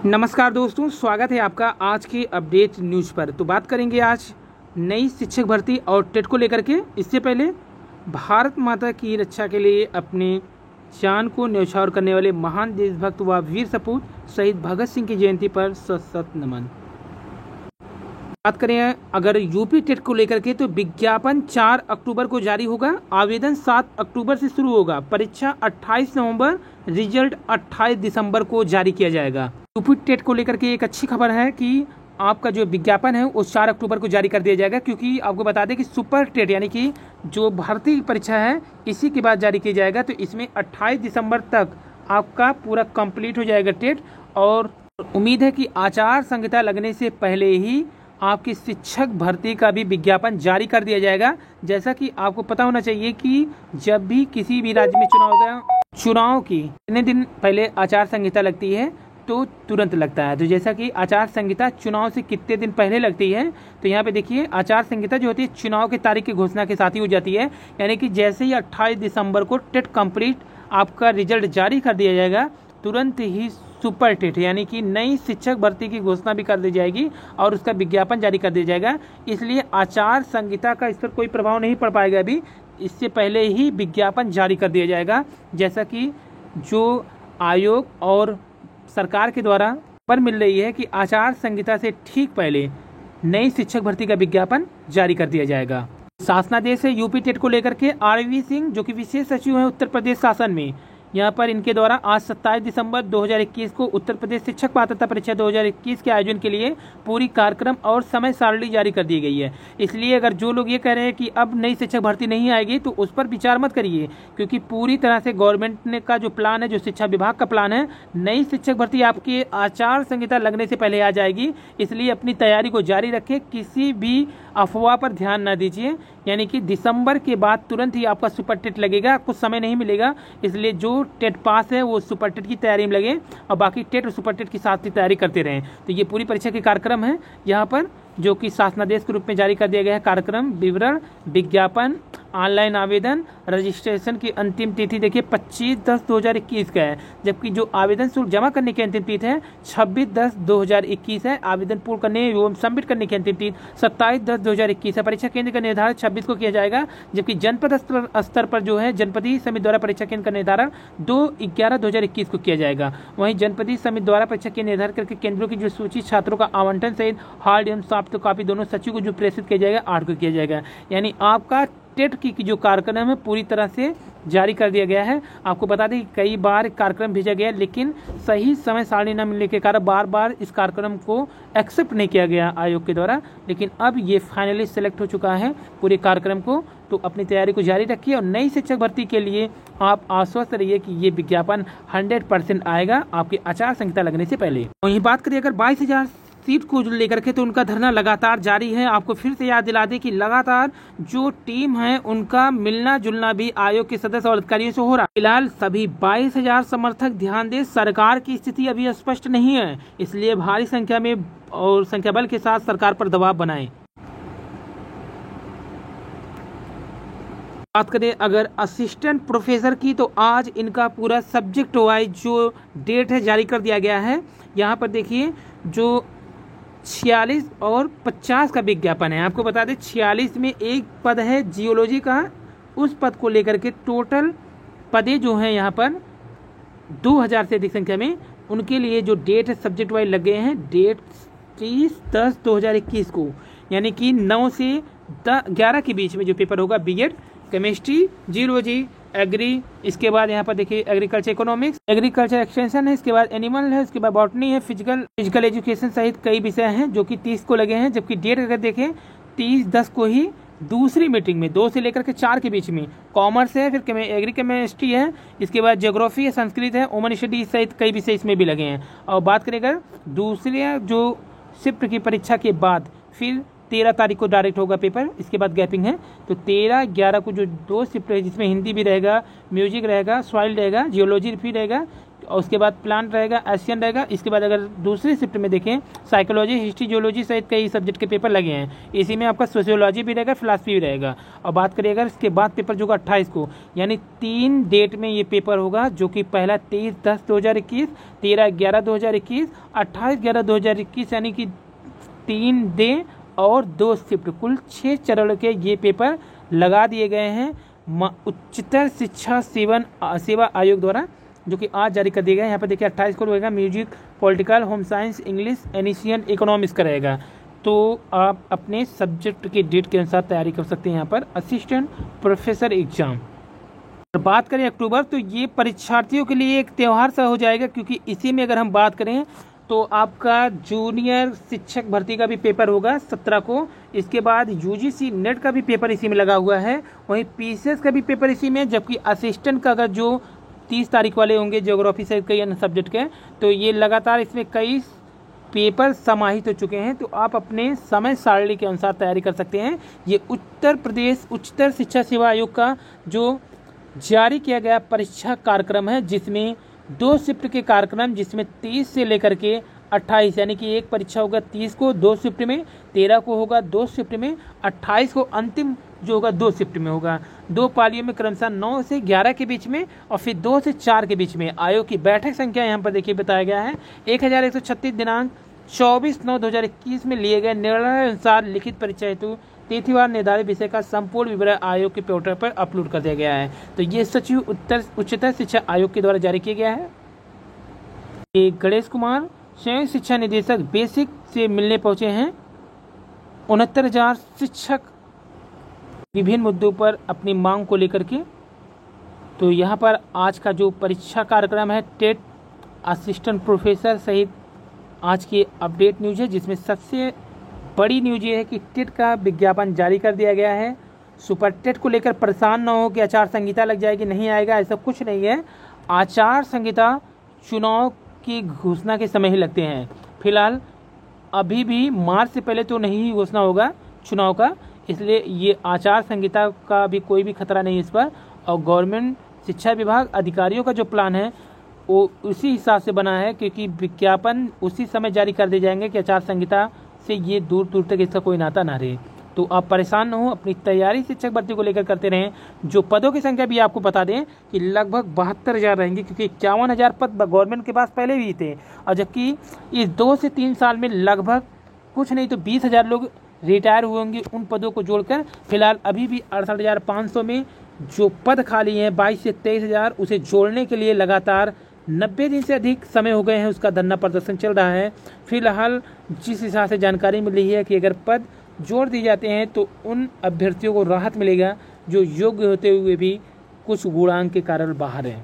नमस्कार दोस्तों, स्वागत है आपका आज की अपडेट न्यूज़ पर। तो बात करेंगे आज नई शिक्षक भर्ती और टेट को लेकर के। इससे पहले भारत माता की रक्षा के लिए अपने जान को न्यौछावर करने वाले महान देशभक्त व वीर सपूत शहीद भगत सिंह की जयंती पर सशक्त नमन। बात करें अगर यूपी टेट को लेकर के, तो विज्ञापन 4 अक्टूबर को जारी होगा। आवेदन 7 अक्टूबर से शुरू होगा। परीक्षा 28 नवंबर, रिजल्ट 28 दिसंबर को जारी किया जाएगा। यूपी टेट को लेकर के एक अच्छी खबर है कि आपका जो विज्ञापन है वो 4 अक्टूबर को जारी कर दिया जाएगा, क्योंकि आपको बता दें कि सुपर टेट यानी कि जो भर्ती परीक्षा है इसी के बाद जारी किया जाएगा। तो इसमें 28 दिसंबर तक आपका पूरा कंप्लीट हो जाएगा टेट, और उम्मीद है कि आचार संहिता लगने से पहले ही आपकी शिक्षक भर्ती का भी विज्ञापन जारी कर दिया जाएगा। जैसा कि आपको पता होना चाहिए कि जब भी किसी भी राज्य में चुनाव की कितने दिन पहले आचार संहिता लगती है तो तुरंत लगता है। तो जैसा कि आचार संहिता चुनाव से कितने दिन पहले लगती है, तो यहाँ पे देखिए आचार संहिता जो होती है चुनाव की तारीख की घोषणा के साथ ही हो जाती है। यानी कि जैसे ही 28 दिसंबर को टेट कंप्लीट आपका रिजल्ट जारी कर दिया जाएगा, तुरंत ही सुपर टेट यानी कि नई शिक्षक भर्ती की घोषणा भी कर दी जाएगी और उसका विज्ञापन जारी कर दिया जाएगा। इसलिए आचार संहिता का इस पर कोई प्रभाव नहीं पड़ पाएगा। अभी इससे पहले ही विज्ञापन जारी कर दिया जाएगा, जैसा कि जो आयोग और सरकार के द्वारा पर मिल रही है कि आचार संहिता से ठीक पहले नई शिक्षक भर्ती का विज्ञापन जारी कर दिया जाएगा। शासनादेश है यूपी टेट को लेकर के। आरवी सिंह जो कि विशेष सचिव हैं उत्तर प्रदेश शासन में, यहाँ पर इनके द्वारा आज 27 दिसंबर 2021 को उत्तर प्रदेश शिक्षक पात्रता परीक्षा 2021 के आयोजन के लिए पूरी कार्यक्रम और समय सारणी जारी कर दी गई है। इसलिए अगर जो लोग ये कह रहे हैं कि अब नई शिक्षक भर्ती नहीं आएगी, तो उस पर विचार मत करिए, क्योंकि पूरी तरह से गवर्नमेंट ने का जो प्लान है, जो शिक्षा विभाग का प्लान है, नई शिक्षक भर्ती आपके आचार संहिता लगने से पहले आ जाएगी। इसलिए अपनी तैयारी को जारी रखें, किसी भी अफवाह पर ध्यान न दीजिए। यानी कि दिसंबर के बाद तुरंत ही आपका सुपर टेट लगेगा, कुछ समय नहीं मिलेगा। इसलिए जो टेट पास है वो सुपर टेट की तैयारी में लगे और बाकी टेट और सुपर टेट की साथ ही तैयारी करते रहें। तो ये पूरी परीक्षा के कार्यक्रम है यहाँ पर, जो कि शासनादेश के रूप में जारी कर दिया गया है। कार्यक्रम विवरण, विज्ञापन, ऑनलाइन आवेदन, रजिस्ट्रेशन की अंतिम तिथि देखिए 25/10/2021 का है, जबकि जो आवेदन शुल्क जमा करने की अंतिम तिथि है 26/10/2021 है। आवेदन पूर्ण करने एवं सबमिट करने की अंतिम तिथि 27/10/2021 है। परीक्षा केंद्र का निर्धारण 26 को किया जाएगा, जबकि जनपद स्तर पर जो है जनपदीय समिति द्वारा परीक्षा केंद्र का निर्धारण 2/11/2021 को किया जाएगा। वहीं जनपदीय समिति द्वारा परीक्षा केंद्र निर्धारित करके केंद्रों की जो सूची छात्रों का आवंटन सहित हार्ड एवं सॉफ्ट कॉपी दोनों सचिव को जो प्रेषित किया जाएगा 8 को किया जाएगा। यानी आपका टेट की जो कार्यक्रम है पूरी तरह से जारी कर दिया गया है। आपको बता दें कि कई बार कार्यक्रम भेजा गया, लेकिन सही समय सारणी न मिलने के कारण बार बार इस कार्यक्रम को एक्सेप्ट नहीं किया गया आयोग के द्वारा। लेकिन अब ये फाइनली सेलेक्ट हो चुका है पूरे कार्यक्रम को। तो अपनी तैयारी को जारी रखिए और नई शिक्षक भर्ती के लिए आप आश्वस्त रहिए कि ये विज्ञापन 100% आएगा आपकी आचार संहिता लगने से पहले। वहीं बात करिए अगर 22,000 सीट को लेकर के, तो उनका धरना लगातार जारी है। आपको फिर से याद दिला दें कि लगातार जो टीम है उनका मिलना जुलना भी आयोग के सदस्य और अधिकारियों से हो रहा है। फिलहाल सभी 22,000 समर्थक ध्यान दें, सरकार की स्थिति अभी स्पष्ट नहीं है, इसलिए भारी संख्या में और संख्या बल के साथ सरकार पर दबाव बनाएं। बात करें अगर असिस्टेंट प्रोफेसर की, तो आज इनका पूरा सब्जेक्ट वाइज जो डेट है जारी कर दिया गया है। यहाँ पर देखिए जो 46 और 50 का विज्ञापन है। आपको बता दें 46 में एक पद है जियोलॉजी का, उस पद को लेकर के टोटल पदें जो हैं यहाँ पर 2000 से अधिक संख्या में, उनके लिए जो डेट है सब्जेक्ट वाइज लगे हैं। डेट 30/10/2021 को, यानी कि 9 से 11 के बीच में जो पेपर होगा बीएड, केमिस्ट्री, जियोलॉजी, एग्री, इसके बाद यहाँ पर देखिए एग्रीकल्चर इकोनॉमिक्स, एग्रीकल्चर एक्सटेंशन है, इसके बाद एनिमल है, इसके बाद बॉटनी है, फिजिकल एजुकेशन सहित कई विषय हैं जो कि 30 को लगे हैं। जबकि डेट अगर देखें 30/10 को ही दूसरी मीटिंग में 2 से लेकर के 4 के बीच में कॉमर्स है, फिर एग्री केमिस्ट्री है, इसके बाद ज्योग्राफी है, संस्कृत है, वुमन स्टडीज सहित कई विषय इसमें भी लगे हैं। और बात करें अगर दूसरे जो शिफ्ट की परीक्षा के बाद फिर 13 तारीख को डायरेक्ट होगा पेपर, इसके बाद गैपिंग है। तो 13-11 को जो 2 शिफ्ट है, जिसमें हिंदी भी रहेगा, म्यूजिक रहेगा, सॉइल रहेगा, जियोलॉजी भी रहेगा और उसके बाद प्लांट रहेगा, एशियन रहेगा। इसके बाद अगर दूसरी शिफ्ट में देखें साइकोलॉजी, हिस्ट्री, जियोलॉजी सहित कई सब्जेक्ट के पेपर लगे हैं। इसी में आपका सोशियोलॉजी भी रहेगा, फिलासफी भी रहेगा। और बात करिए अगर इसके बाद पेपर जो होगा 28 को, यानी 3 डेट में ये पेपर होगा, जो कि पहला 23/10/2021, 13/11/2021, 28/11/2021, यानी कि 3 डे और 2 शिफ्ट, कुल 6 चरण के ये पेपर लगा दिए गए हैं उच्चतर शिक्षा सेवा आयोग द्वारा, जो कि आज जारी कर दिया गया है। यहाँ पर देखिए 28 को रहेगा music, political, home science, English, Asian, economics का रहेगा। तो आप अपने सब्जेक्ट के डेट के अनुसार तैयारी कर सकते हैं। यहाँ पर असिस्टेंट प्रोफेसर एग्जाम। बात करें अक्टूबर, तो ये परीक्षार्थियों के लिए एक त्यौहार सा हो जाएगा, क्योंकि इसी में अगर हम बात करें तो आपका जूनियर शिक्षक भर्ती का भी पेपर होगा 17 को। इसके बाद यूजीसी नेट का भी पेपर इसी में लगा हुआ है, वहीं पीसीएस का भी पेपर इसी में, जबकि असिस्टेंट का अगर जो 30 तारीख वाले होंगे ज्योग्राफी से कई अन्य सब्जेक्ट के, तो ये लगातार इसमें कई पेपर समाहित हो चुके हैं। तो आप अपने समय सारणी के अनुसार तैयारी कर सकते हैं। ये उत्तर प्रदेश उच्चतर शिक्षा सेवा आयोग का जो जारी किया गया परीक्षा कार्यक्रम है, जिसमें 2 शिफ्ट के कार्यक्रम, जिसमें 30 से लेकर के 28, यानी कि एक परीक्षा होगा 30 को 2 शिफ्ट में, 13 को होगा 2 शिफ्ट में, 28 को अंतिम जो होगा 2 शिफ्ट में होगा। 2 पालियों में क्रमशः 9 से 11 के बीच में और फिर 2 से 4 के बीच में। आयोग की बैठक संख्या यहाँ पर देखिए बताया गया है 1136 दिनांक 24/9/2021 में लिए गए निर्णय अनुसार लिखित परीक्षा हेतु तिथिवार निर्धारित विषय का संपूर्ण विवरण आयोग के पोर्टल पर अपलोड कर दिया गया है। तो ये सचिव उच्चतर शिक्षा आयोग के द्वारा जारी किया गया है। गणेश कुमार संयुक्त शिक्षा निदेशक बेसिक से मिलने पहुंचे हैं। 69,000 शिक्षक विभिन्न मुद्दों पर अपनी मांग को लेकर के। तो यहाँ पर आज का जो परीक्षा कार्यक्रम है टेट असिस्टेंट प्रोफेसर सहित आज की अपडेट न्यूज है, जिसमें सबसे बड़ी न्यूज ये है कि टेट का विज्ञापन जारी कर दिया गया है। सुपर टेट को लेकर परेशान न हो कि आचार संहिता लग जाएगी, नहीं आएगा, ऐसा कुछ नहीं है। आचार संहिता चुनाव की घोषणा के समय ही लगते हैं। फिलहाल अभी भी मार्च से पहले तो नहीं घोषणा होगा चुनाव का, इसलिए ये आचार संहिता का भी कोई भी खतरा नहीं इस पर। और गवर्नमेंट शिक्षा विभाग अधिकारियों का जो प्लान है वो उसी हिसाब से बना है, क्योंकि विज्ञापन उसी समय जारी कर दिए जाएंगे कि आचार संहिता से ये दूर दूर तक इसका कोई नाता ना रहे। तो आप परेशान न हो, अपनी तैयारी शिक्षक भर्ती को लेकर करते रहें। जो पदों की संख्या भी आपको बता दें कि लगभग 72,000 रहेंगी, क्योंकि 51,000 पद गवर्नमेंट के पास पहले भी थे, और जबकि इस 2 से 3 साल में लगभग कुछ नहीं तो 20,000 लोग रिटायर हुए होंगे। उन पदों को जोड़कर फिलहाल अभी भी 68,500 में जो पद खाली हैं 22 से 23,000, उसे जोड़ने के लिए लगातार 90 दिन से अधिक समय हो गए हैं, उसका धरना प्रदर्शन चल रहा है। फिलहाल जिस हिसाब से जानकारी मिली है कि अगर पद जोड़ दिए जाते हैं तो उन अभ्यर्थियों को राहत मिलेगा जो योग्य होते हुए भी कुछ गुणांक के कारण बाहर हैं।